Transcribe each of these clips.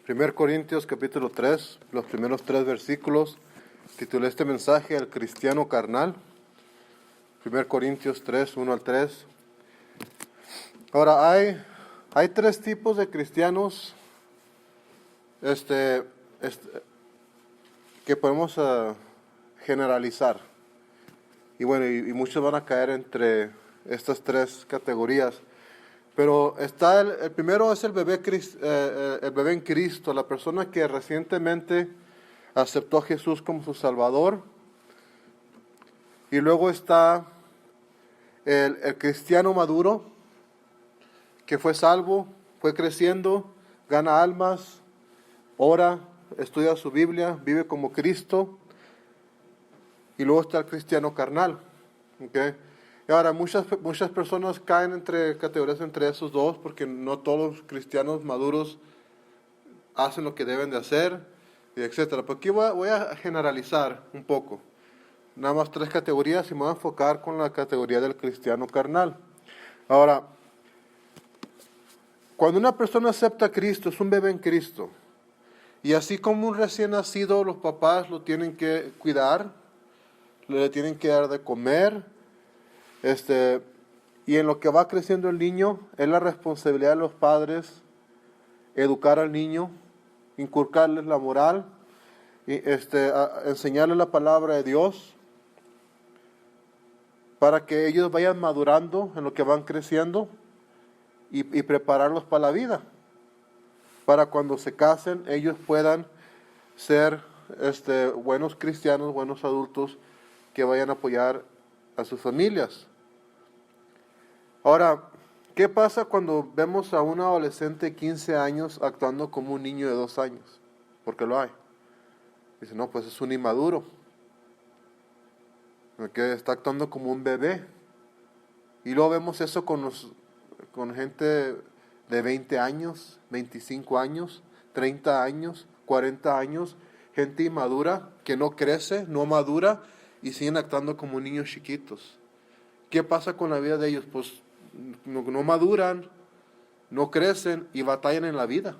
1 Corintios capítulo 3, los primeros 3 versículos. Titulé este mensaje El cristiano carnal. 1 Corintios 3, 1 al 3. Ahora, hay 3 tipos de cristianos que podemos generalizar. Y bueno, y muchos van a caer entre estas 3 categorías. Pero está el primero es el bebé en Cristo, la persona que recientemente aceptó a Jesús como su Salvador. Y luego está el cristiano maduro, que fue salvo, fue creciendo, gana almas, ora, estudia su Biblia, vive como Cristo. Y luego está el cristiano carnal. ¿Okay? Y ahora, muchas personas caen entre categorías entre esos dos, porque no todos los cristianos maduros hacen lo que deben de hacer, y etcétera. Pero aquí voy a generalizar un poco. Nada más 3 categorías y me voy a enfocar con la categoría del cristiano carnal. Ahora, cuando una persona acepta a Cristo, es un bebé en Cristo. Y así como un recién nacido, los papás lo tienen que cuidar, le tienen que dar de comer, y en lo que va creciendo el niño, es la responsabilidad de los padres educar al niño, inculcarles la moral, y enseñarles la palabra de Dios, para que ellos vayan madurando en lo que van creciendo y prepararlos para la vida, para cuando se casen ellos puedan ser buenos cristianos, buenos adultos que vayan a apoyar a sus familias. Ahora, ¿qué pasa cuando vemos a un adolescente de 15 años actuando como un niño de 2 años? Porque lo hay. Dice, no, pues es un inmaduro. Que está actuando como un bebé. Y luego vemos eso con gente de 20 años, 25 años, 30 años, 40 años. Gente inmadura que no crece, no madura y siguen actuando como niños chiquitos. ¿Qué pasa con la vida de ellos? Pues no maduran, no crecen y batallan en la vida.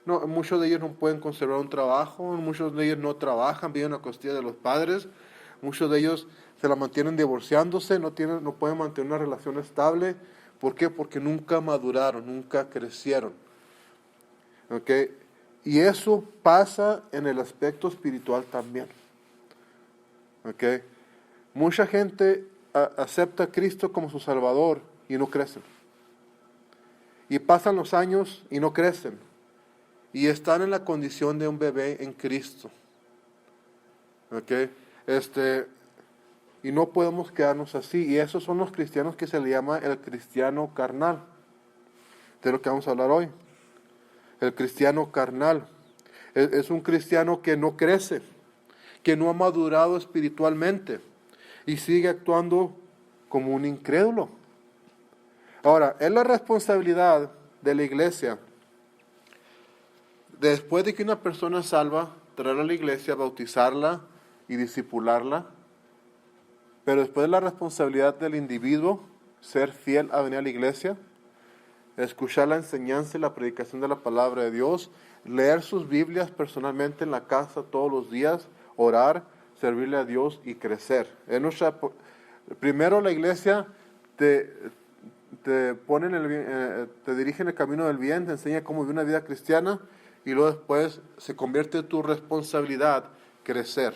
No, muchos de ellos no pueden conservar un trabajo, muchos de ellos no trabajan, viven a costilla de los padres, muchos de ellos se la mantienen divorciándose, no pueden mantener una relación estable. ¿Por qué? Porque nunca maduraron, nunca crecieron. ¿Okay? Y eso pasa en el aspecto espiritual también. ¿Okay? Mucha gente acepta a Cristo como su Salvador y no crecen. Y pasan los años y no crecen. Y están en la condición de un bebé en Cristo. ¿Okay? Y no podemos quedarnos así. Y esos son los cristianos que se le llama el cristiano carnal. De lo que vamos a hablar hoy. El cristiano carnal. Es un cristiano que no crece, que no ha madurado espiritualmente y sigue actuando como un incrédulo. Ahora, es la responsabilidad de la iglesia, después de que una persona es salva, traerla a la iglesia, bautizarla y discipularla, pero después es la responsabilidad del individuo ser fiel a venir a la iglesia, escuchar la enseñanza y la predicación de la palabra de Dios, leer sus Biblias personalmente en la casa todos los días, orar, servirle a Dios y crecer. Primero la iglesia te dirige en el camino del bien, te enseña cómo vivir una vida cristiana y luego después se convierte en tu responsabilidad crecer.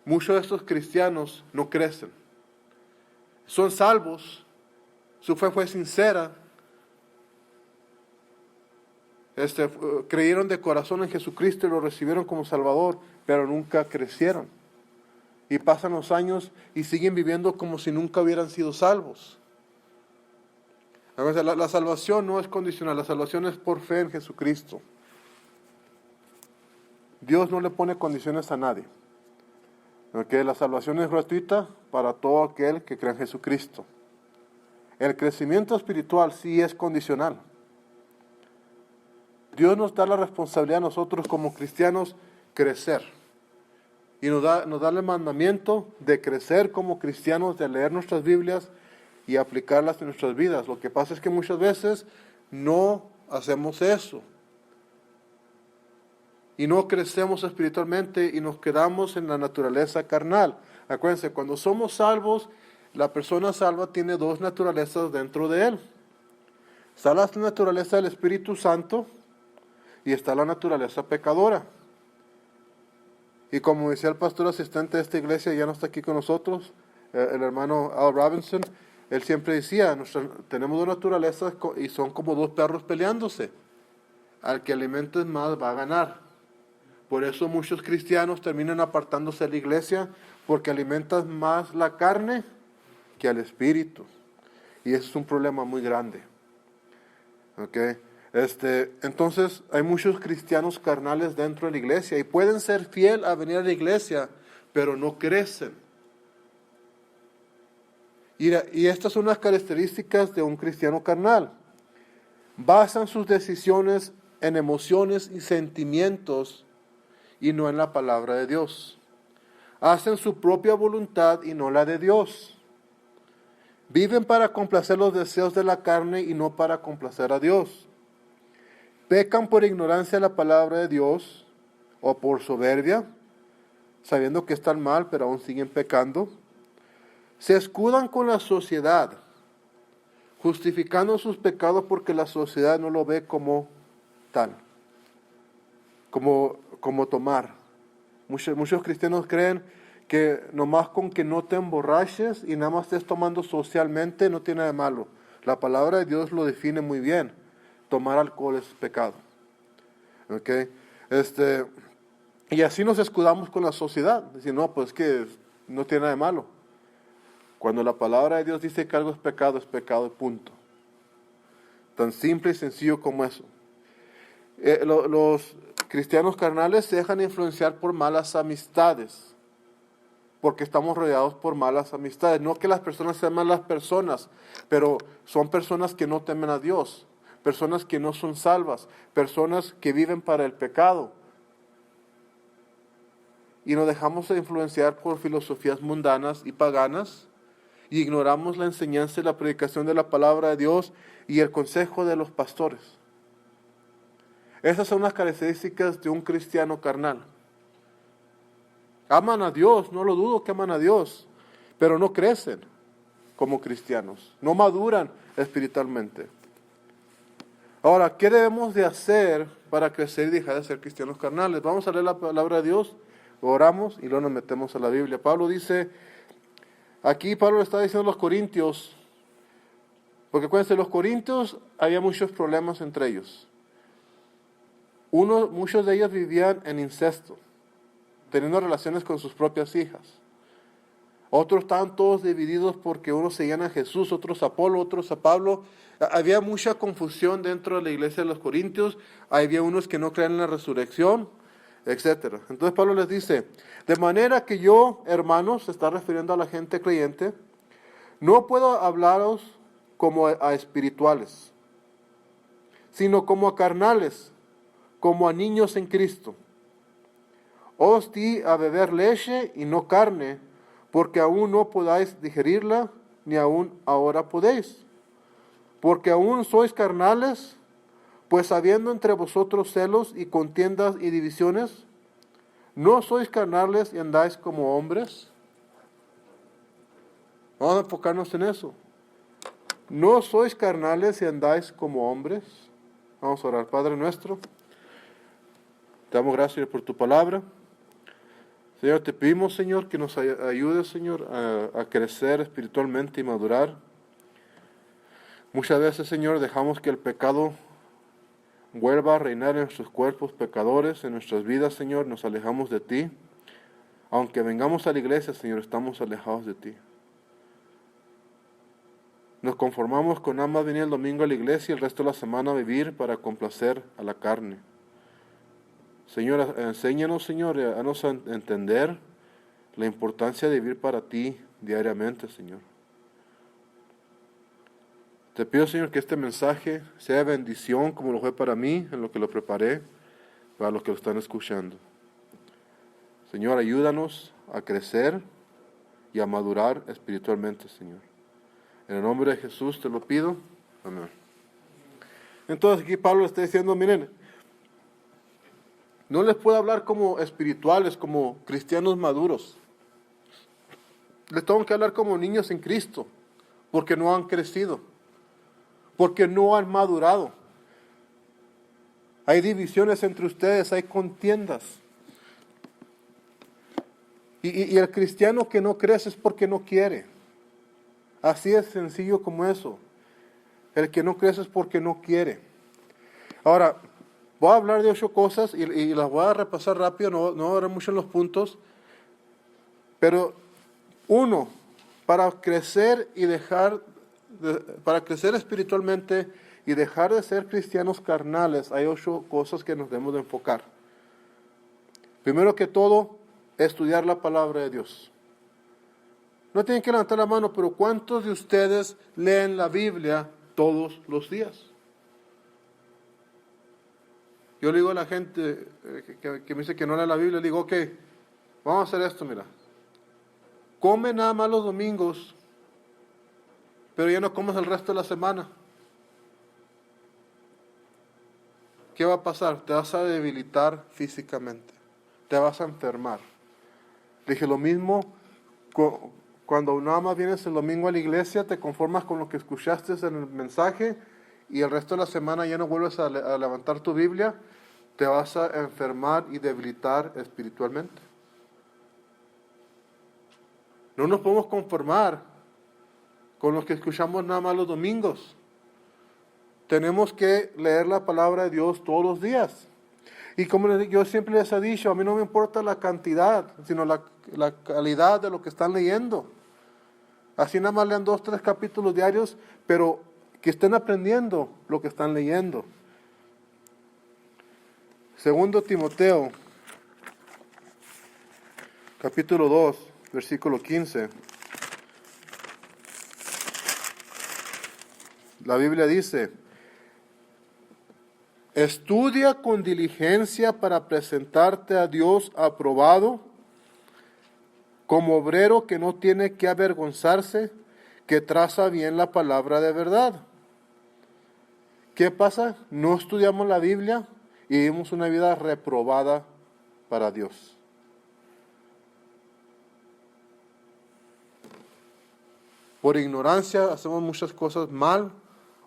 Muchos de estos cristianos no crecen. Son salvos, su fe fue sincera, creyeron de corazón en Jesucristo y lo recibieron como Salvador, pero nunca crecieron. Y pasan los años y siguen viviendo como si nunca hubieran sido salvos. A veces la salvación no es condicional, la salvación es por fe en Jesucristo. Dios no le pone condiciones a nadie. ¿Okay? La salvación es gratuita para todo aquel que cree en Jesucristo. El crecimiento espiritual sí es condicional. Dios nos da la responsabilidad a nosotros como cristianos crecer. Y nos da el mandamiento de crecer como cristianos, de leer nuestras Biblias y aplicarlas en nuestras vidas. Lo que pasa es que muchas veces no hacemos eso. y no crecemos espiritualmente y nos quedamos en la naturaleza carnal. Acuérdense, cuando somos salvos, la persona salva tiene dos naturalezas dentro de él. Está la naturaleza del Espíritu Santo y está la naturaleza pecadora. Y como decía el pastor asistente de esta iglesia, ya no está aquí con nosotros, el hermano Al Robinson, él siempre decía, tenemos dos naturalezas y son como dos perros peleándose. Al que alimentes más va a ganar. Por eso muchos cristianos terminan apartándose de la iglesia, porque alimentan más la carne que al espíritu. Y eso es un problema muy grande. ¿Okay? Entonces hay muchos cristianos carnales dentro de la iglesia y pueden ser fiel a venir a la iglesia, pero no crecen. Y estas son las características de un cristiano carnal. Basan sus decisiones en emociones y sentimientos y no en la palabra de Dios. Hacen su propia voluntad y no la de Dios. Viven para complacer los deseos de la carne y no para complacer a Dios. Pecan por ignorancia de la palabra de Dios o por soberbia, sabiendo que están mal, pero aún siguen pecando. Se escudan con la sociedad, justificando sus pecados porque la sociedad no lo ve como tal, como tomar. Muchos cristianos creen que nomás con que no te emborraches y nada más estés tomando socialmente no tiene nada de malo. La palabra de Dios lo define muy bien. Tomar alcohol es pecado. ¿Okay? Y así nos escudamos con la sociedad. Decir, no, pues que no tiene nada de malo. Cuando la palabra de Dios dice que algo es pecado y punto. Tan simple y sencillo como eso. Los cristianos carnales se dejan influenciar por malas amistades, porque estamos rodeados por malas amistades. No que las personas sean malas personas, pero son personas que no temen a Dios, personas que no son salvas, personas que viven para el pecado. Y nos dejamos de influenciar por filosofías mundanas y paganas, y ignoramos la enseñanza y la predicación de la palabra de Dios y el consejo de los pastores. Esas son las características de un cristiano carnal. Aman a Dios, no lo dudo que aman a Dios, pero no crecen como cristianos, no maduran espiritualmente. Ahora, ¿qué debemos de hacer para crecer y dejar de ser cristianos carnales? Vamos a leer la palabra de Dios, oramos y luego nos metemos a la Biblia. Pablo le está diciendo a los corintios, porque acuérdense, los corintios había muchos problemas entre ellos. Muchos de ellos vivían en incesto, teniendo relaciones con sus propias hijas. Otros estaban todos divididos porque unos seguían a Jesús, otros a Apolo, otros a Pablo. Había mucha confusión dentro de la iglesia de los corintios. Había unos que no creían en la resurrección, etc. Entonces Pablo les dice, de manera que yo, hermanos, se está refiriendo a la gente creyente, no puedo hablaros como a espirituales, sino como a carnales, como a niños en Cristo. Os di a beber leche y no carne, porque aún no podáis digerirla, ni aún ahora podéis. Porque aún sois carnales, pues habiendo entre vosotros celos y contiendas y divisiones, ¿no sois carnales y andáis como hombres? Vamos a enfocarnos en eso. ¿No sois carnales y andáis como hombres? Vamos a orar. Padre nuestro, te damos gracias por tu palabra. Señor, te pedimos, Señor, que nos ayudes, Señor, a crecer espiritualmente y madurar. Muchas veces, Señor, dejamos que el pecado vuelva a reinar en nuestros cuerpos pecadores, en nuestras vidas, Señor, nos alejamos de ti. Aunque vengamos a la iglesia, Señor, estamos alejados de ti. Nos conformamos con nada más venir el domingo a la iglesia y el resto de la semana vivir para complacer a la carne. Señor, enséñanos, Señor, a entender la importancia de vivir para ti diariamente, Señor. Te pido, Señor, que este mensaje sea bendición como lo fue para mí, en lo que lo preparé, para los que lo están escuchando. Señor, ayúdanos a crecer y a madurar espiritualmente, Señor. En el nombre de Jesús te lo pido. Amén. Entonces aquí Pablo está diciendo, miren, No les puedo hablar como espirituales, como cristianos maduros. Les tengo que hablar como niños en Cristo, porque no han crecido, porque no han madurado. Hay divisiones entre ustedes, hay contiendas. Y el cristiano que no crece es porque no quiere. Así es sencillo como eso. El que no crece es porque no quiere. Ahora, voy a hablar de 8 cosas y las voy a repasar rápido, no voy a hablar mucho en los puntos. Pero, 1, para crecer espiritualmente y dejar de ser cristianos carnales, hay 8 cosas que nos debemos de enfocar. Primero que todo, estudiar la palabra de Dios. No tienen que levantar la mano, pero ¿cuántos de ustedes leen la Biblia todos los días? Yo le digo a la gente que me dice que no lee la Biblia, le digo, ok, vamos a hacer esto, mira. Come nada más los domingos, pero ya no comes el resto de la semana. ¿Qué va a pasar? Te vas a debilitar físicamente. Te vas a enfermar. Dije lo mismo, cuando nada más vienes el domingo a la iglesia, te conformas con lo que escuchaste en el mensaje y el resto de la semana ya no vuelves a levantar tu Biblia, te vas a enfermar y debilitar espiritualmente. No nos podemos conformar con lo que escuchamos nada más los domingos. Tenemos que leer la palabra de Dios todos los días. Y como yo siempre les he dicho, a mí no me importa la cantidad, sino la calidad de lo que están leyendo. Así nada más lean 2, 3 capítulos diarios, pero que estén aprendiendo lo que están leyendo. Segundo Timoteo, capítulo 2, versículo 15. La Biblia dice, estudia con diligencia para presentarte a Dios aprobado, como obrero que no tiene que avergonzarse, que traza bien la palabra de verdad. ¿Qué pasa? No estudiamos la Biblia y vivimos una vida reprobada para Dios. Por ignorancia hacemos muchas cosas mal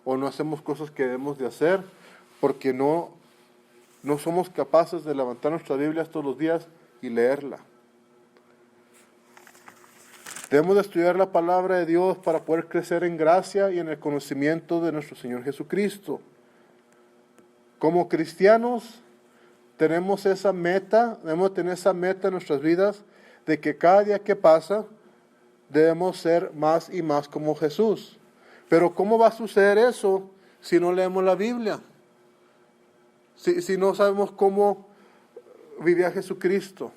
o no hacemos cosas que debemos de hacer porque no somos capaces de levantar nuestras Biblias todos los días y leerla. Debemos de estudiar la palabra de Dios para poder crecer en gracia y en el conocimiento de nuestro Señor Jesucristo. Como cristianos tenemos esa meta, debemos tener esa meta en nuestras vidas de que cada día que pasa debemos ser más y más como Jesús. Pero ¿cómo va a suceder eso si no leemos la Biblia? Si no sabemos cómo vivía Jesucristo.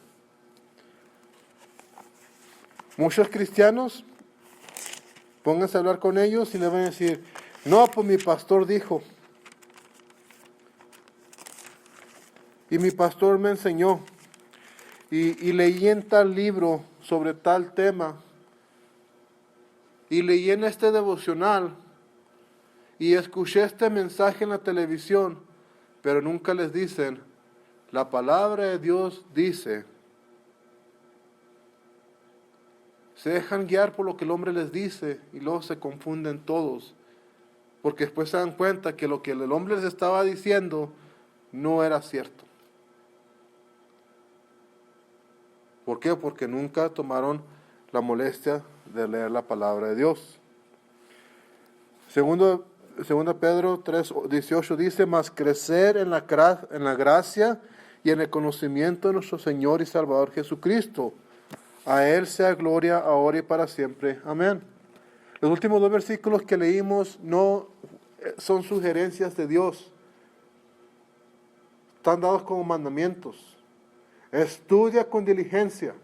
Muchos cristianos, pónganse a hablar con ellos y les van a decir, no, pues mi pastor dijo. Y mi pastor me enseñó. Y leí en tal libro sobre tal tema. Y leí en este devocional. Y escuché este mensaje en la televisión. Pero nunca les dicen, la palabra de Dios dice. Se dejan guiar por lo que el hombre les dice y luego se confunden todos. Porque después se dan cuenta que lo que el hombre les estaba diciendo no era cierto. ¿Por qué? Porque nunca tomaron la molestia de leer la palabra de Dios. Segundo Pedro 3:18 dice, mas crecer en la gracia y en el conocimiento de nuestro Señor y Salvador Jesucristo. A Él sea gloria ahora y para siempre. Amén. Los últimos 2 versículos que leímos no son sugerencias de Dios. Están dados como mandamientos. Estudia con diligencia.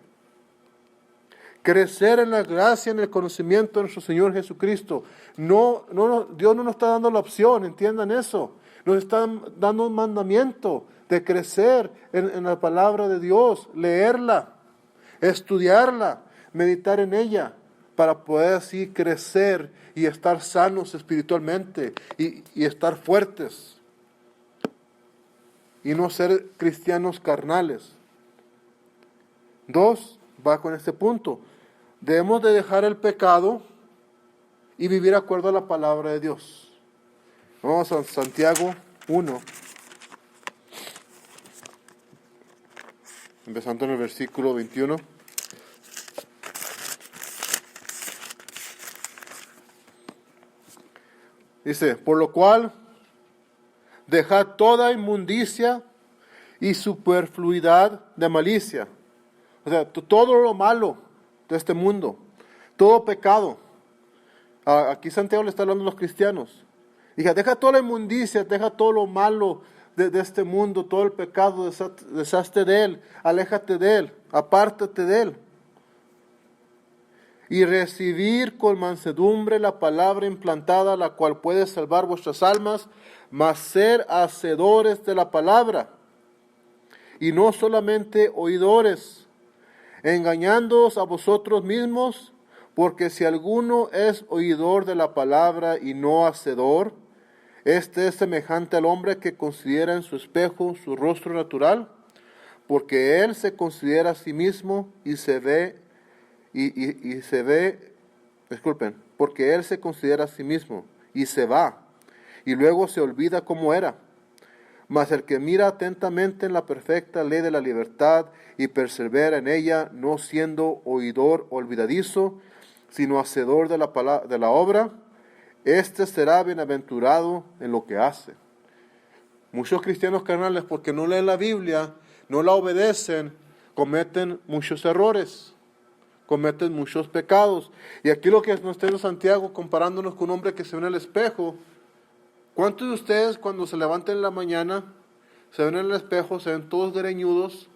Crecer en la gracia, en el conocimiento de nuestro Señor Jesucristo. Dios no nos está dando la opción, entiendan eso. Nos está dando un mandamiento de crecer en la palabra de Dios, leerla, estudiarla, meditar en ella, para poder así crecer y estar sanos espiritualmente y estar fuertes. y no ser cristianos carnales. 2, va con este punto. Debemos de dejar el pecado y vivir de acuerdo a la palabra de Dios. Vamos a Santiago 1, empezando en el versículo 21. Dice, por lo cual, dejad toda inmundicia y superfluidad de malicia. O sea, todo lo malo de este mundo, todo pecado. Aquí Santiago le está hablando a los cristianos. Dice, deja toda la inmundicia, deja todo lo malo de este mundo, todo el pecado, deshazte de él, aléjate de él, apártate de él. Y recibir con mansedumbre la palabra implantada, la cual puede salvar vuestras almas, mas ser hacedores de la palabra, y no solamente oidores, engañándoos a vosotros mismos, porque si alguno es oidor de la palabra y no hacedor, este es semejante al hombre que considera en su espejo su rostro natural, porque él se considera a sí mismo y se ve, porque él se considera a sí mismo y se va, y luego se olvida cómo era. Mas el que mira atentamente en la perfecta ley de la libertad y persevera en ella, no siendo oidor olvidadizo, sino hacedor de la obra, este será bienaventurado en lo que hace. Muchos cristianos carnales, porque no leen la Biblia, no la obedecen, cometen muchos errores, cometen muchos pecados. Y aquí lo que nos está diciendo Santiago, comparándonos con un hombre que se ve en el espejo. ¿Cuántos de ustedes cuando se levantan en la mañana, se ven en el espejo, se ven todos greñudos,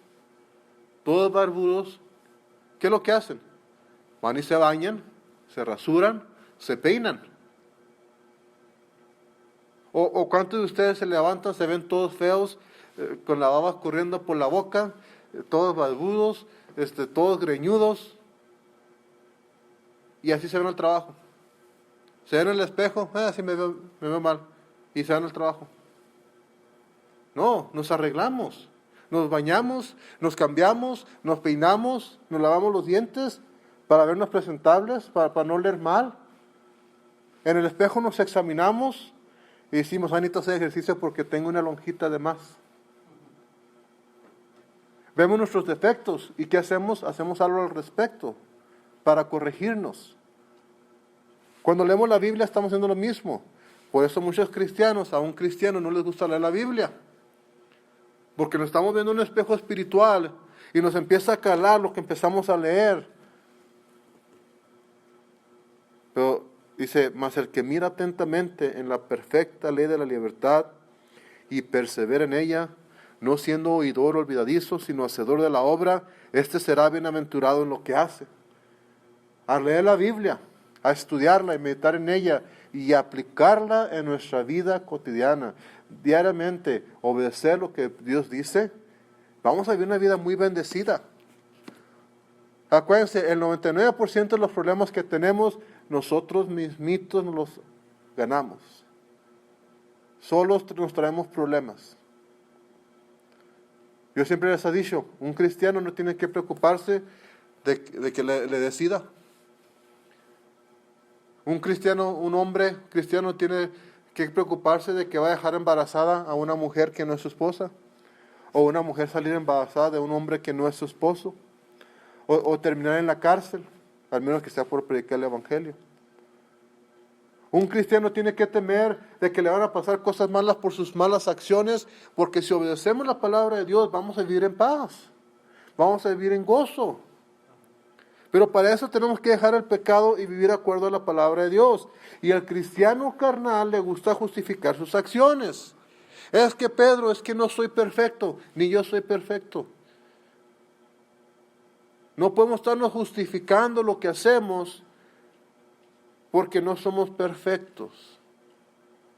todos barbudos? ¿Qué es lo que hacen? Van y se bañan, se rasuran, se peinan. ¿O cuántos de ustedes se levantan, se ven todos feos, con la baba corriendo por la boca, todos barbudos, todos greñudos? Y así se ven al trabajo. Se ven en el espejo, así me veo mal. Y se van al trabajo. No, nos arreglamos, nos bañamos, nos cambiamos, nos peinamos, nos lavamos los dientes para vernos presentables, para no oler mal. En el espejo nos examinamos y decimos, necesito hacer ejercicio porque tengo una lonjita de más. Vemos nuestros defectos y ¿qué hacemos? Hacemos algo al respecto para corregirnos. Cuando leemos la Biblia estamos haciendo lo mismo. Por eso muchos cristianos, a un cristiano no les gusta leer la Biblia. Porque nos estamos viendo en un espejo espiritual y nos empieza a calar lo que empezamos a leer. Pero dice, mas el que mira atentamente en la perfecta ley de la libertad y persevera en ella, no siendo oidor olvidadizo, sino hacedor de la obra, este será bienaventurado en lo que hace. A leer la Biblia, a estudiarla y meditar en ella y aplicarla en nuestra vida cotidiana, diariamente, obedecer lo que Dios dice, vamos a vivir una vida muy bendecida. Acuérdense, el 99% de los problemas que tenemos, nosotros mismitos nos los ganamos. Solos nos traemos problemas. Yo siempre les he dicho, un cristiano no tiene que preocuparse de que le decida. Un hombre cristiano tiene que preocuparse de que va a dejar embarazada a una mujer que no es su esposa, o una mujer salir embarazada de un hombre que no es su esposo, o terminar en la cárcel, al menos que sea por predicar el evangelio. Un cristiano tiene que temer de que le van a pasar cosas malas por sus malas acciones, porque si obedecemos la palabra de Dios vamos a vivir en paz, vamos a vivir en gozo. Pero para eso tenemos que dejar el pecado y vivir de acuerdo a la palabra de Dios. Y al cristiano carnal le gusta justificar sus acciones. Es que Pedro, es que no soy perfecto, ni yo soy perfecto. No podemos estarnos justificando lo que hacemos porque no somos perfectos.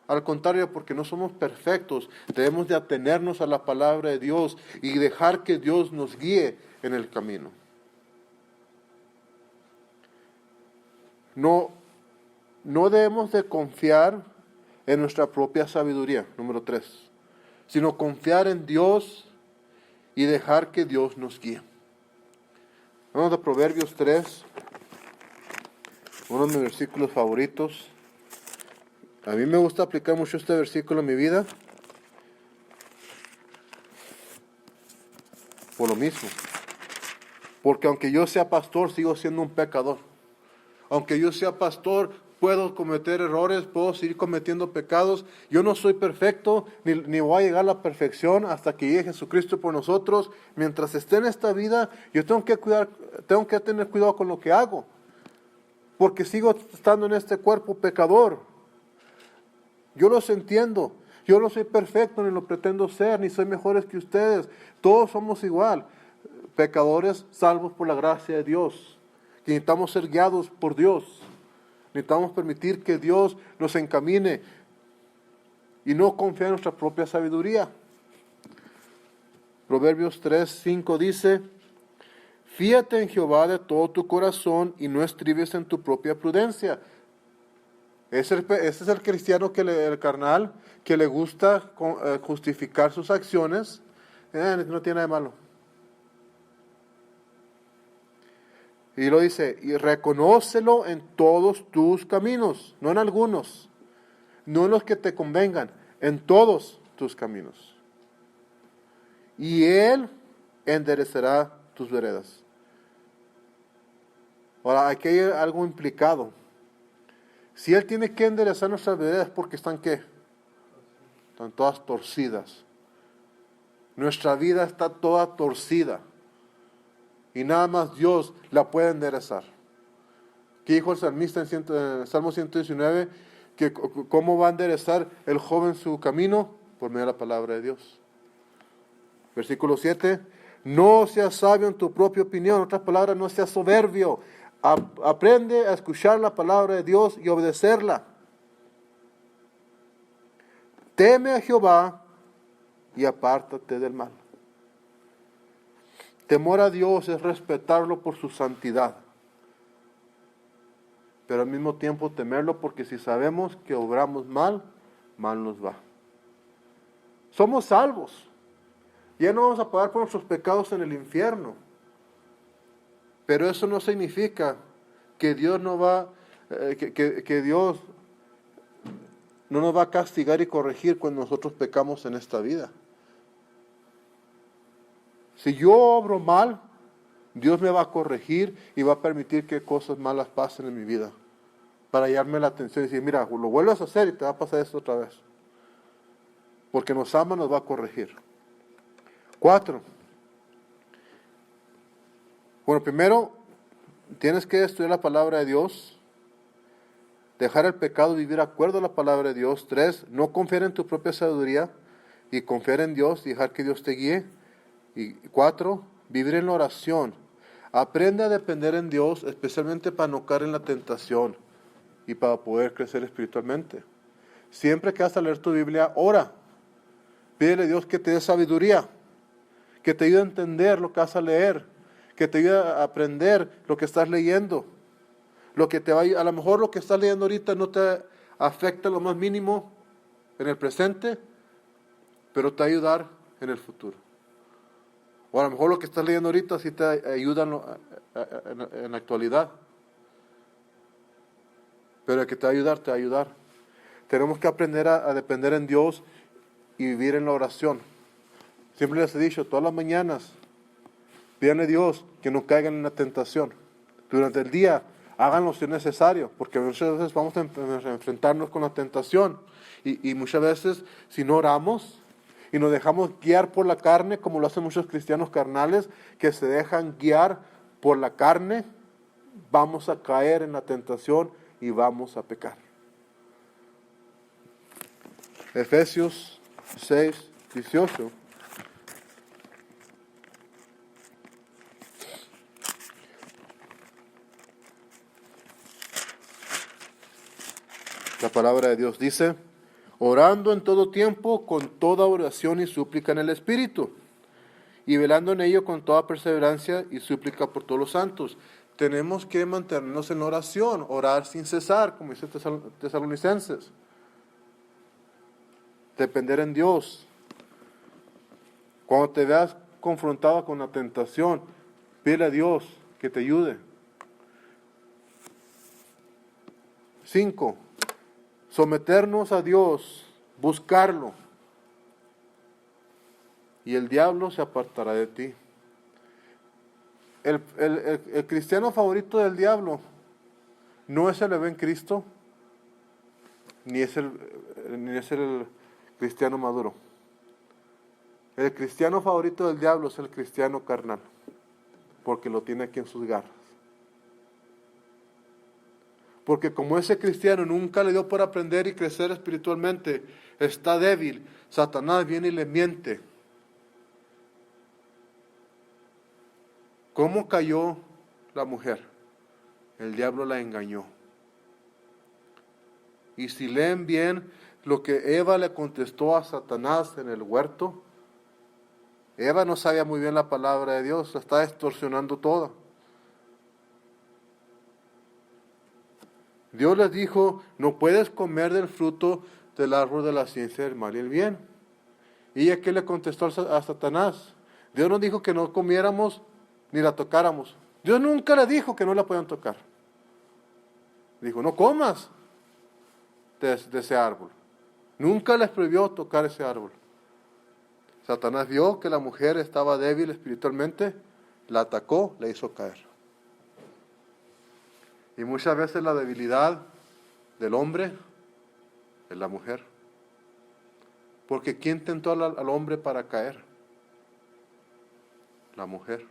Al contrario, porque no somos perfectos, debemos de atenernos a la palabra de Dios y dejar que Dios nos guíe en el camino. No debemos de confiar en nuestra propia sabiduría, número 3, sino confiar en Dios y dejar que Dios nos guíe. Vamos a Proverbios 3, uno de mis versículos favoritos. A mí me gusta aplicar mucho este versículo en mi vida, por lo mismo. Porque aunque yo sea pastor, sigo siendo un pecador. Aunque yo sea pastor, puedo cometer errores, puedo seguir cometiendo pecados. Yo no soy perfecto, ni voy a llegar a la perfección hasta que llegue Jesucristo por nosotros. Mientras esté en esta vida, yo tengo que tener cuidado con lo que hago. Porque sigo estando en este cuerpo pecador. Yo los entiendo. Yo no soy perfecto, ni lo pretendo ser, ni soy mejores que ustedes. Todos somos igual. Pecadores salvos por la gracia de Dios. Y necesitamos ser guiados por Dios. Necesitamos permitir que Dios nos encamine y no confiar en nuestra propia sabiduría. Proverbios 3:5 dice: fíate en Jehová de todo tu corazón y no estribes en tu propia prudencia. Ese es el cristiano, el carnal, que le gusta justificar sus acciones. No tiene nada de malo. Y lo dice, y reconócelo en todos tus caminos, no en algunos, no en los que te convengan, en todos tus caminos. Y Él enderezará tus veredas. Ahora, aquí hay algo implicado. Si Él tiene que enderezar nuestras veredas, porque ¿están qué? Están todas torcidas. Nuestra vida está toda torcida. Y nada más Dios la puede enderezar. ¿Qué dijo el salmista en Salmo 119? Que cómo va a enderezar el joven su camino por medio de la palabra de Dios. Versículo 7. No seas sabio en tu propia opinión. En otras palabras, no seas soberbio. Aprende a escuchar la palabra de Dios y obedecerla. Teme a Jehová y apártate del mal. Temor a Dios es respetarlo por su santidad. Pero al mismo tiempo temerlo, porque si sabemos que obramos mal, mal nos va. Somos salvos. Ya no vamos a pagar por nuestros pecados en el infierno. Pero eso no significa que Dios no va, que Dios no nos va a castigar y corregir cuando nosotros pecamos en esta vida. Si yo obro mal, Dios me va a corregir y va a permitir que cosas malas pasen en mi vida. Para llamarme la atención y decir, mira, lo vuelves a hacer y te va a pasar esto otra vez. Porque nos ama, nos va a corregir. 4. Bueno, primero, tienes que estudiar la palabra de Dios. Dejar el pecado, vivir de acuerdo a la palabra de Dios. 3, no confiar en tu propia sabiduría y confiar en Dios y dejar que Dios te guíe. Y 4, vivir en la oración. Aprende a depender en Dios, especialmente para no caer en la tentación y para poder crecer espiritualmente. Siempre que vas a leer tu Biblia, ora. Pídele a Dios que te dé sabiduría, que te ayude a entender lo que vas a leer, que te ayude a aprender lo que estás leyendo. A lo mejor lo que estás leyendo ahorita no te afecta lo más mínimo en el presente, pero te va a ayudar en el futuro. O a lo mejor lo que estás leyendo ahorita sí te ayuda en la actualidad. Pero el que te va a ayudar, te va a ayudar. Tenemos que aprender a depender en Dios y vivir en la oración. Siempre les he dicho, todas las mañanas, pídanle a Dios que no caigan en la tentación. Durante el día, háganlo si es necesario, porque muchas veces vamos a enfrentarnos con la tentación. Y muchas veces, si no oramos, y nos dejamos guiar por la carne, como lo hacen muchos cristianos carnales, que se dejan guiar por la carne, vamos a caer en la tentación y vamos a pecar. Efesios 6:18. La palabra de Dios dice: orando en todo tiempo, con toda oración y súplica en el Espíritu, y velando en ello con toda perseverancia y súplica por todos los santos. Tenemos que mantenernos en oración, orar sin cesar, como dice Tesalonicenses. Depender en Dios. Cuando te veas confrontado con la tentación, pide a Dios que te ayude. 5. Someternos a Dios, buscarlo, y el diablo se apartará de ti. El cristiano favorito del diablo no es el bebé en Cristo, ni es el cristiano maduro. El cristiano favorito del diablo es el cristiano carnal, porque lo tiene aquí en sus garras. Porque como ese cristiano nunca le dio por aprender y crecer espiritualmente, está débil, Satanás viene y le miente. ¿Cómo cayó la mujer? El diablo la engañó. Y si leen bien lo que Eva le contestó a Satanás en el huerto, Eva no sabía muy bien la palabra de Dios, la está distorsionando toda. Dios les dijo, no puedes comer del fruto del árbol de la ciencia del mal y el bien. ¿Y ella qué le contestó a Satanás? Dios nos dijo que no comiéramos ni la tocáramos. Dios nunca le dijo que no la podían tocar. Dijo, no comas de ese árbol. Nunca les prohibió tocar ese árbol. Satanás vio que la mujer estaba débil espiritualmente, la atacó, la hizo caer. Y muchas veces la debilidad del hombre es la mujer. Porque ¿quién tentó al hombre para caer? La mujer.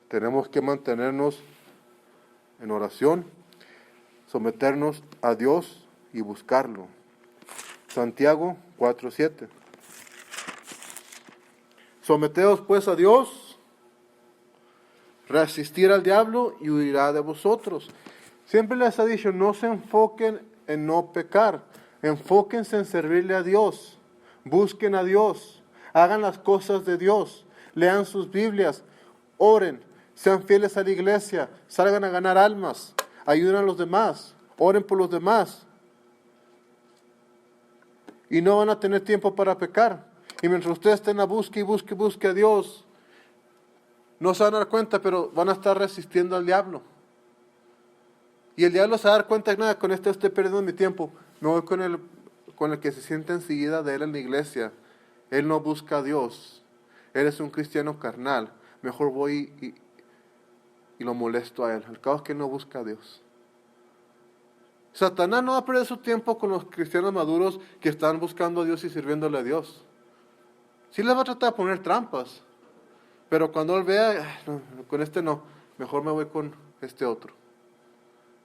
Tenemos que mantenernos en oración, someternos a Dios y buscarlo. Santiago 4:7. Someteos pues a Dios, resistir al diablo y huirá de vosotros. Siempre les ha dicho, no se enfoquen en no pecar, enfóquense en servirle a Dios, busquen a Dios, hagan las cosas de Dios, lean sus Biblias, oren, sean fieles a la iglesia, salgan a ganar almas, ayuden a los demás, oren por los demás. Y no van a tener tiempo para pecar. Y mientras ustedes estén a busque a Dios, no se van a dar cuenta, pero van a estar resistiendo al diablo. Y el diablo se va a dar cuenta, nada, con esto estoy perdiendo mi tiempo. Me voy con el que se sienta enseguida de él en la iglesia. Él no busca a Dios. Él es un cristiano carnal. Mejor voy y lo molesto a él. Al cabo es que él no busca a Dios. Satanás no va a perder su tiempo con los cristianos maduros que están buscando a Dios y sirviéndole a Dios. Sí les va a tratar de poner trampas. Pero cuando él vea, no, con este no, mejor me voy con este otro.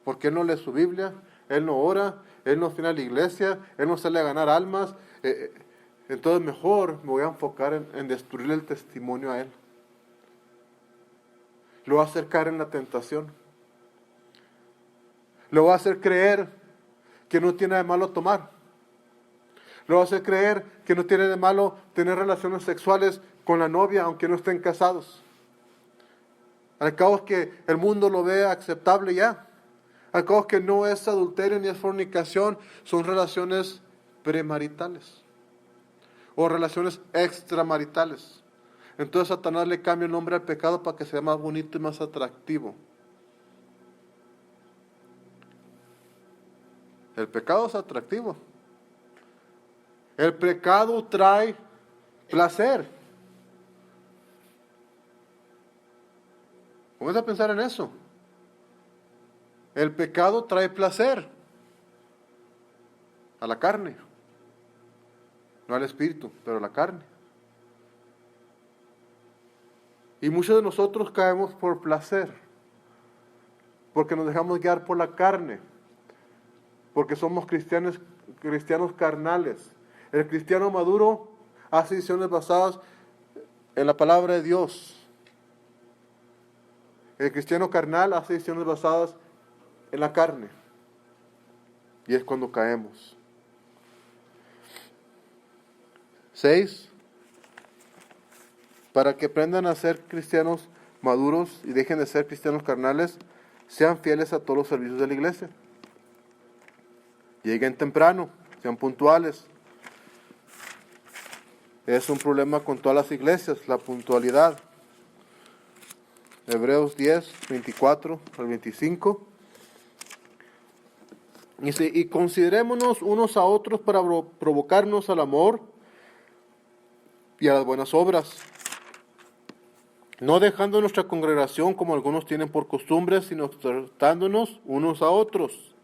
Porque él no lee su Biblia, él no ora, él no viene a la iglesia, él no sale a ganar almas. Entonces mejor me voy a enfocar en destruir el testimonio a él. Lo va a hacer caer en la tentación. Lo va a hacer creer que no tiene de malo tomar. Lo va a hacer creer que no tiene de malo tener relaciones sexuales con la novia, aunque no estén casados. Al cabo es que el mundo lo ve aceptable ya. Al cabo es que no es adulterio ni es fornicación, son relaciones premaritales o relaciones extramaritales. Entonces Satanás le cambia el nombre al pecado para que sea más bonito y más atractivo. El pecado es atractivo. El pecado trae placer. Comienza a pensar en eso. El pecado trae placer a la carne. No al espíritu, pero a la carne. Y muchos de nosotros caemos por placer. Porque nos dejamos guiar por la carne. Porque somos cristianos carnales. El cristiano maduro hace decisiones basadas en la palabra de Dios. El cristiano carnal hace decisiones basadas en la carne. Y es cuando caemos. 6. Para que aprendan a ser cristianos maduros y dejen de ser cristianos carnales, sean fieles a todos los servicios de la iglesia. Lleguen temprano. sean puntuales. Es un problema con todas las iglesias, la puntualidad. Hebreos 10, 24 al 25. Dice, y considerémonos unos a otros para provocarnos al amor y a las buenas obras, no dejando nuestra congregación como algunos tienen por costumbre, sino exhortándonos unos a otros.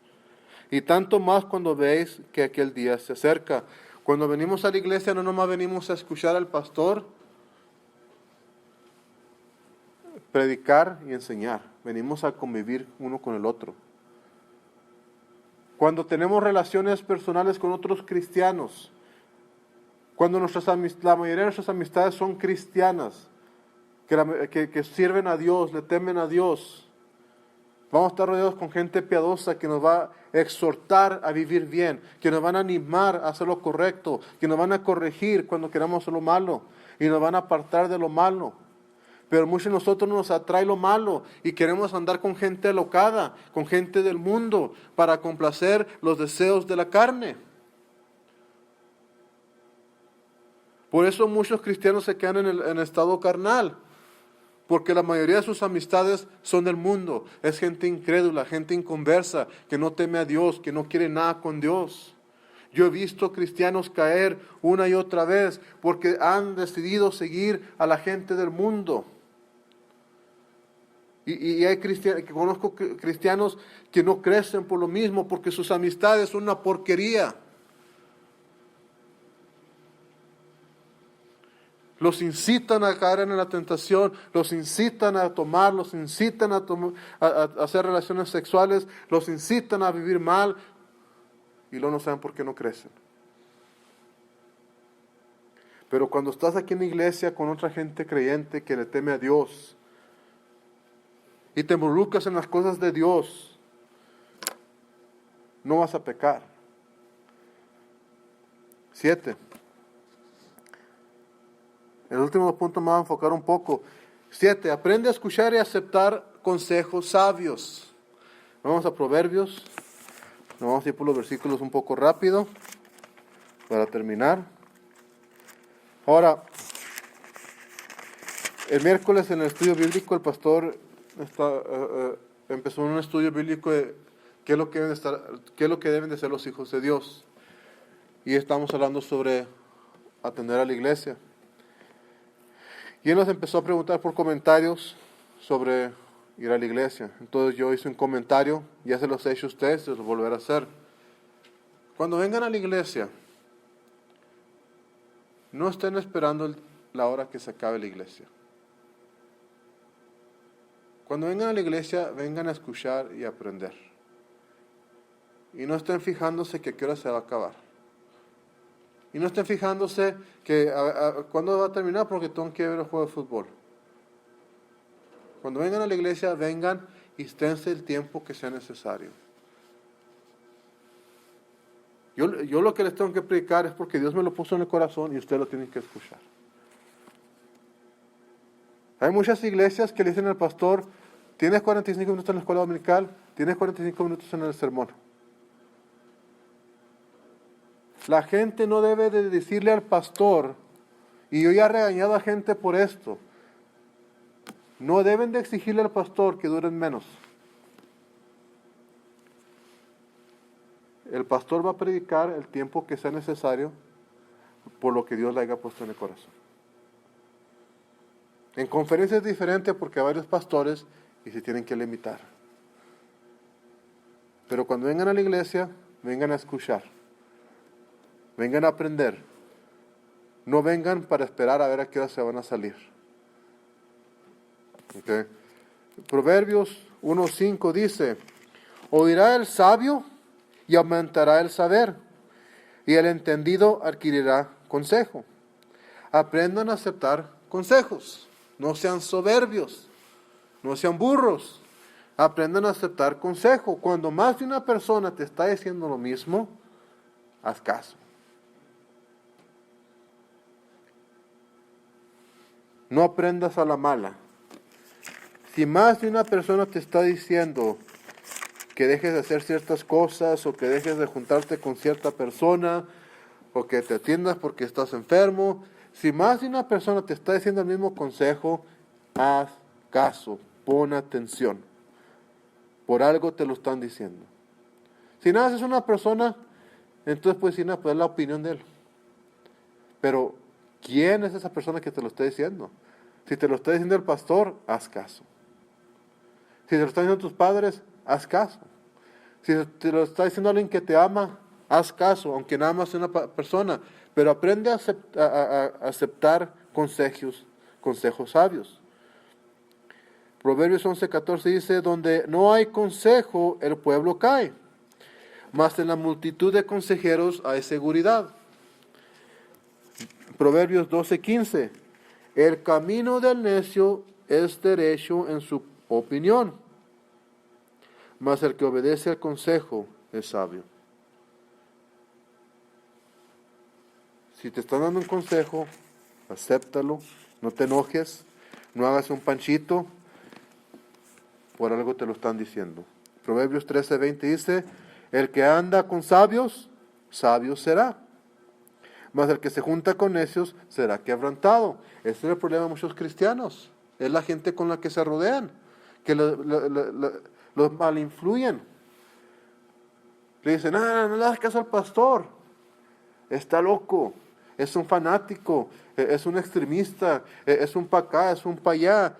Y tanto más cuando veis que aquel día se acerca. Cuando venimos a la iglesia no nomás venimos a escuchar al pastor predicar y enseñar. Venimos a convivir uno con el otro. Cuando tenemos relaciones personales con otros cristianos, cuando la mayoría de nuestras amistades son cristianas, que sirven a Dios, le temen a Dios, vamos a estar rodeados con gente piadosa que nos va a exhortar a vivir bien, que nos van a animar a hacer lo correcto, que nos van a corregir cuando queramos hacer lo malo y nos van a apartar de lo malo. Pero muchos de nosotros nos atrae lo malo y queremos andar con gente alocada, con gente del mundo, para complacer los deseos de la carne. Por eso muchos cristianos se quedan en estado carnal, porque la mayoría de sus amistades son del mundo. Es gente incrédula, gente inconversa, que no teme a Dios, que no quiere nada con Dios. Yo he visto cristianos caer una y otra vez porque han decidido seguir a la gente del mundo. Y hay conozco cristianos que no crecen por lo mismo, porque sus amistades son una porquería. Los incitan a caer en la tentación, los incitan a tomar, los incitan a hacer relaciones sexuales, los incitan a vivir mal, y luego no saben por qué no crecen. Pero cuando estás aquí en la iglesia con otra gente creyente que le teme a Dios, y te involucras en las cosas de Dios, no vas a pecar. 7. El último punto me va a enfocar un poco. 7. Aprende a escuchar y aceptar consejos sabios. Vamos a Proverbios. Nos vamos a ir por los versículos un poco rápido para terminar. Ahora, el miércoles en el estudio bíblico el pastor empezó un estudio bíblico de qué es lo que deben de ser los hijos de Dios. Y estamos hablando sobre atender a la iglesia. Y él nos empezó a preguntar por comentarios sobre ir a la iglesia. Entonces yo hice un comentario, ya se los he hecho a ustedes, se los volveré a hacer. Cuando vengan a la iglesia, no estén esperando la hora que se acabe la iglesia. Cuando vengan a la iglesia, vengan a escuchar y aprender. Y no estén fijándose que a qué hora se va a acabar. Y no estén fijándose que cuándo va a terminar porque tengo que ver el juego de fútbol. Cuando vengan a la iglesia, vengan y esténse el tiempo que sea necesario. Yo lo que les tengo que predicar es porque Dios me lo puso en el corazón y ustedes lo tienen que escuchar. Hay muchas iglesias que le dicen al pastor, tienes 45 minutos en la escuela dominical, tienes 45 minutos en el sermón. La gente no debe de decirle al pastor, y yo ya he regañado a gente por esto, no deben de exigirle al pastor que duren menos. El pastor va a predicar el tiempo que sea necesario por lo que Dios le haya puesto en el corazón. En conferencias es diferente porque hay varios pastores y se tienen que limitar. Pero cuando vengan a la iglesia, vengan a escuchar. Vengan a aprender. No vengan para esperar a ver a qué hora se van a salir. Okay. Proverbios 1:5 dice, oirá el sabio y aumentará el saber, y el entendido adquirirá consejo. Aprendan a aceptar consejos. No sean soberbios, no sean burros. Aprendan a aceptar consejo. Cuando más de una persona te está diciendo lo mismo, haz caso. No aprendas a la mala. Si más de una persona te está diciendo que dejes de hacer ciertas cosas, o que dejes de juntarte con cierta persona, o que te atiendas porque estás enfermo. Si más de una persona te está diciendo el mismo consejo, haz caso, pon atención. Por algo te lo están diciendo. Si nada es una persona, entonces puedes ir a poner la opinión de él. Pero, ¿quién es esa persona que te lo está diciendo? Si te lo está diciendo el pastor, haz caso. Si te lo están diciendo tus padres, haz caso. Si te lo está diciendo alguien que te ama, haz caso, aunque nada más sea una persona. Pero aprende a aceptar consejos sabios. Proverbios 11:14 dice, donde no hay consejo, el pueblo cae. Mas en la multitud de consejeros hay seguridad. Proverbios 12:15, el camino del necio es derecho en su opinión, mas el que obedece al consejo es sabio. Si te están dando un consejo, acéptalo, no te enojes, no hagas un panchito, por algo te lo están diciendo. Proverbios 13:20 dice, el que anda con sabios, sabio será. Mas el que se junta con necios será quebrantado. Ese es el problema de muchos cristianos. Es la gente con la que se rodean, que los malinfluyen. Le dicen, no le hagas caso al pastor. Está loco, es un fanático, es un extremista, es un pa' acá, es un pa' allá.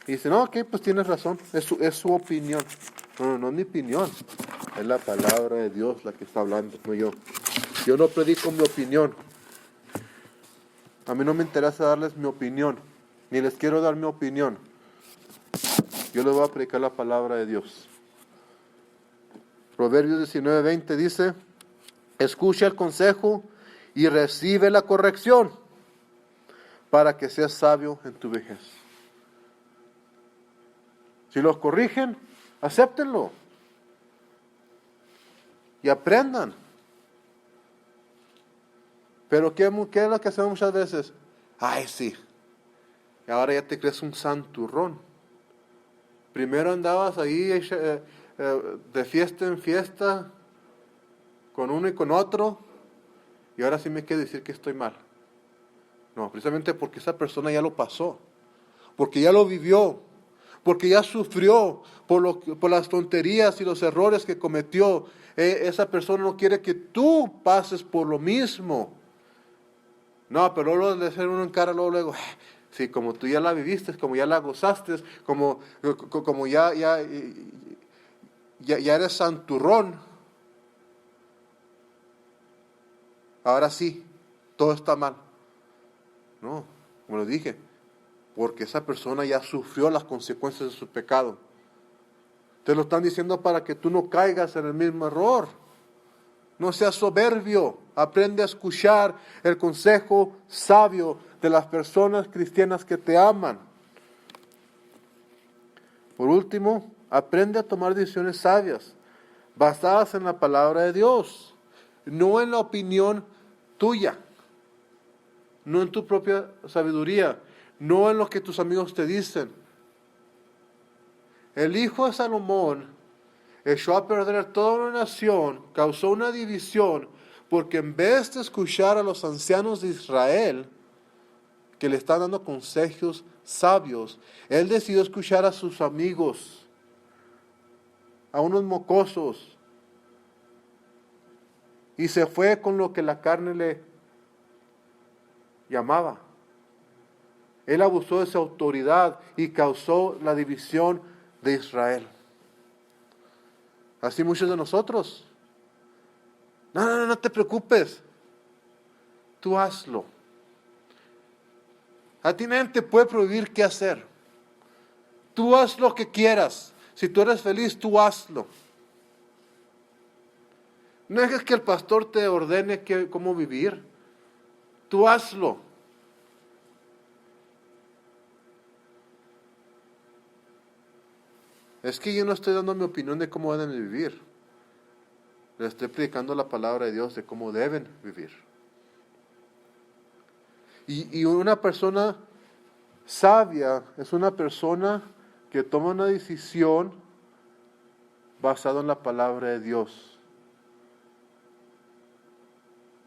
Y dicen, no, ok, pues tienes razón, es su opinión. No es mi opinión, es la palabra de Dios la que está hablando, no yo. Yo no predico mi opinión. A mí no me interesa darles mi opinión, ni les quiero dar mi opinión. Yo les voy a predicar la palabra de Dios. Proverbios 19:20 dice, escucha el consejo y recibe la corrección para que seas sabio en tu vejez. Si los corrigen, acéptenlo y aprendan. Pero ¿qué es lo que hacemos muchas veces? Ay, sí, y ahora ya te crees un santurrón. Primero andabas ahí de fiesta en fiesta, con uno y con otro, y ahora sí me quiere decir que estoy mal. No, precisamente porque esa persona ya lo pasó, porque ya lo vivió, porque ya sufrió por las tonterías y los errores que cometió. Esa persona no quiere que tú pases por lo mismo. No, pero luego le hacer uno en cara, luego, sí, como tú ya la viviste, como ya la gozaste, como ya eres santurrón, ahora sí, todo está mal. No, como lo dije, porque esa persona ya sufrió las consecuencias de su pecado. Te lo están diciendo para que tú no caigas en el mismo error. No seas soberbio, aprende a escuchar el consejo sabio de las personas cristianas que te aman. Por último, aprende a tomar decisiones sabias, basadas en la palabra de Dios, no en la opinión tuya, no en tu propia sabiduría, no en lo que tus amigos te dicen. El hijo de Salomón echó a perder toda una nación, causó una división, porque en vez de escuchar a los ancianos de Israel, que le están dando consejos sabios, él decidió escuchar a sus amigos, a unos mocosos, y se fue con lo que la carne le llamaba. Él abusó de su autoridad y causó la división de Israel. Así muchos de nosotros. No te preocupes. Tú hazlo. A ti nadie te puede prohibir qué hacer. Tú haz lo que quieras. Si tú eres feliz, tú hazlo. No dejes que el pastor te ordene cómo vivir. Tú hazlo. Es que yo no estoy dando mi opinión de cómo deben vivir. Les estoy predicando la palabra de Dios de cómo deben vivir. Y una persona sabia es una persona que toma una decisión basada en la palabra de Dios.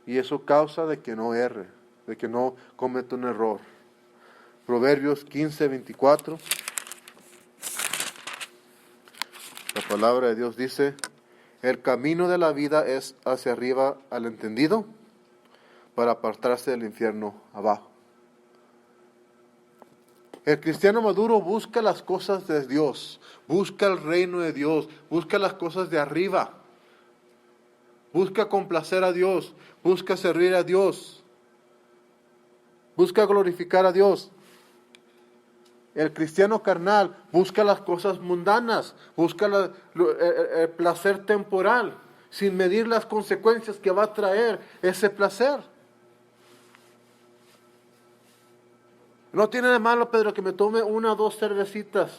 Y eso causa de que no erre, de que no cometa un error. Proverbios 15:24. La palabra de Dios dice: el camino de la vida es hacia arriba al entendido, para apartarse del infierno abajo. El cristiano maduro busca las cosas de Dios, busca el reino de Dios, busca las cosas de arriba, busca complacer a Dios, busca servir a Dios, busca glorificar a Dios. El cristiano carnal busca las cosas mundanas, busca el placer temporal, sin medir las consecuencias que va a traer ese placer. No tiene de malo, Pedro, que me tome 1 o 2 cervecitas,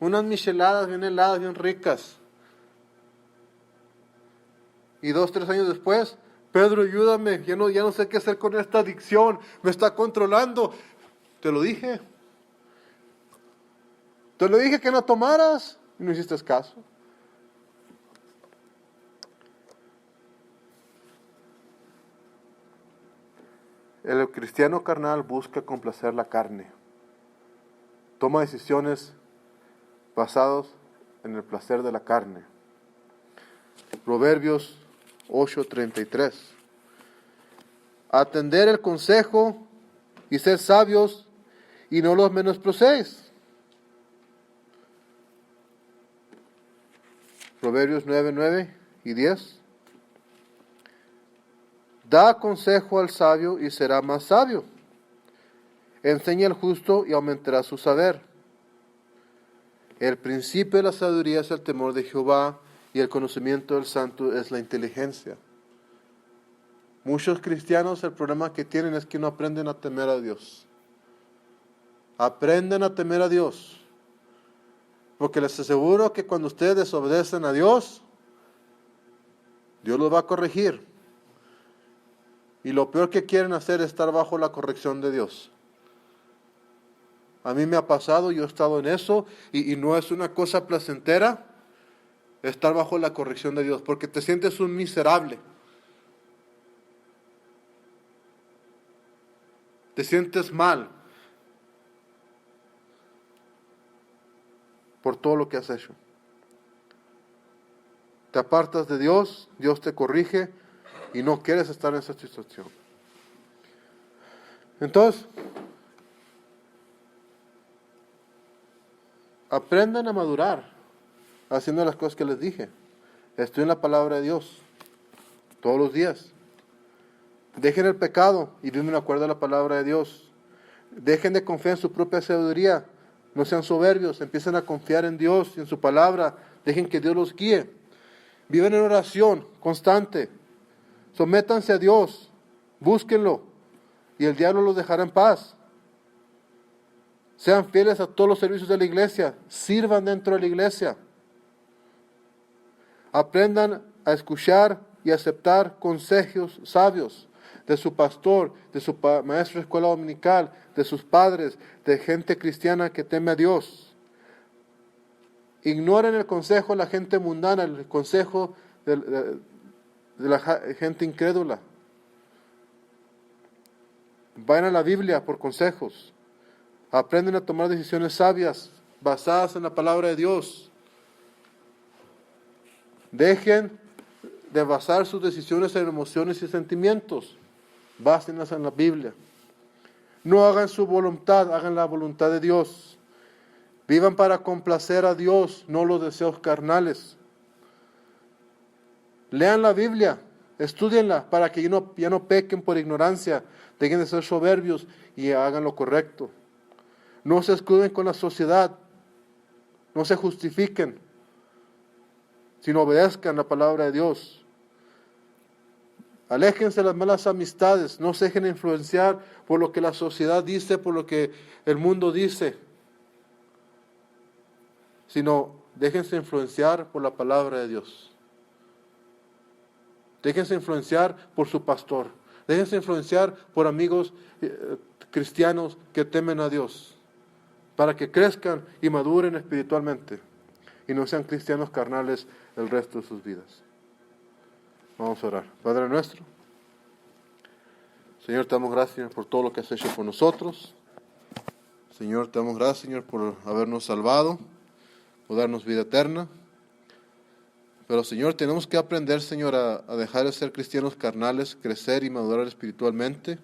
unas micheladas bien heladas, bien ricas. Y 2, 3 años después, Pedro, ayúdame, ya no sé qué hacer con esta adicción, me está controlando. Te lo dije. Te lo dije que no tomaras y no hiciste caso. El cristiano carnal busca complacer la carne. Toma decisiones basadas en el placer de la carne. Proverbios 8:33. Atender el consejo y ser sabios y no los menospreciéis. Proverbios 9:9 y 10. Da consejo al sabio y será más sabio. Enseña al justo y aumentará su saber. El principio de la sabiduría es el temor de Jehová, y el conocimiento del santo es la inteligencia. Muchos cristianos, el problema que tienen es que no aprenden a temer a Dios. Aprenden a temer a Dios. Porque les aseguro que cuando ustedes desobedecen a Dios, Dios los va a corregir. Y lo peor que quieren hacer es estar bajo la corrección de Dios. A mí me ha pasado, yo he estado en eso, y no es una cosa placentera estar bajo la corrección de Dios, porque te sientes un miserable. Te sientes mal por todo lo que has hecho. Te apartas de Dios, Dios te corrige, y no quieres estar en esa situación. Entonces, aprendan a madurar haciendo las cosas que les dije. Estudien la palabra de Dios todos los días. Dejen el pecado y vivan de acuerdo a la palabra de Dios. Dejen de confiar en su propia sabiduría. No sean soberbios, empiecen a confiar en Dios y en su palabra. Dejen que Dios los guíe. Vivan en oración constante. Sométanse a Dios, búsquenlo, y el diablo los dejará en paz. Sean fieles a todos los servicios de la iglesia, sirvan dentro de la iglesia. Aprendan a escuchar y aceptar consejos sabios de su pastor, de su maestro de escuela dominical, de sus padres, de gente cristiana que teme a Dios. Ignoren el consejo de la gente mundana, el consejo de la gente incrédula. Vayan a la Biblia por consejos. Aprenden a tomar decisiones sabias basadas en la palabra de Dios. Dejen de basar sus decisiones en emociones y sentimientos. Básenlas en la Biblia. No hagan su voluntad, hagan la voluntad de Dios. Vivan para complacer a Dios, no los deseos carnales. Lean la Biblia, estúdienla para que ya no pequen por ignorancia, dejen de ser soberbios y hagan lo correcto. No se escuden con la sociedad, no se justifiquen, sino obedezcan la palabra de Dios. Aléjense de las malas amistades, no se dejen influenciar por lo que la sociedad dice, por lo que el mundo dice, sino déjense influenciar por la palabra de Dios. Déjense influenciar por su pastor. Déjense influenciar por amigos cristianos que temen a Dios. para que crezcan y maduren espiritualmente y no sean cristianos carnales el resto de sus vidas. Vamos a orar. Padre nuestro, Señor, te damos gracias, Señor, por todo lo que has hecho por nosotros. Señor, te damos gracias, Señor, por habernos salvado, por darnos vida eterna. Pero, Señor, tenemos que aprender, Señor, a dejar de ser cristianos carnales, crecer y madurar espiritualmente.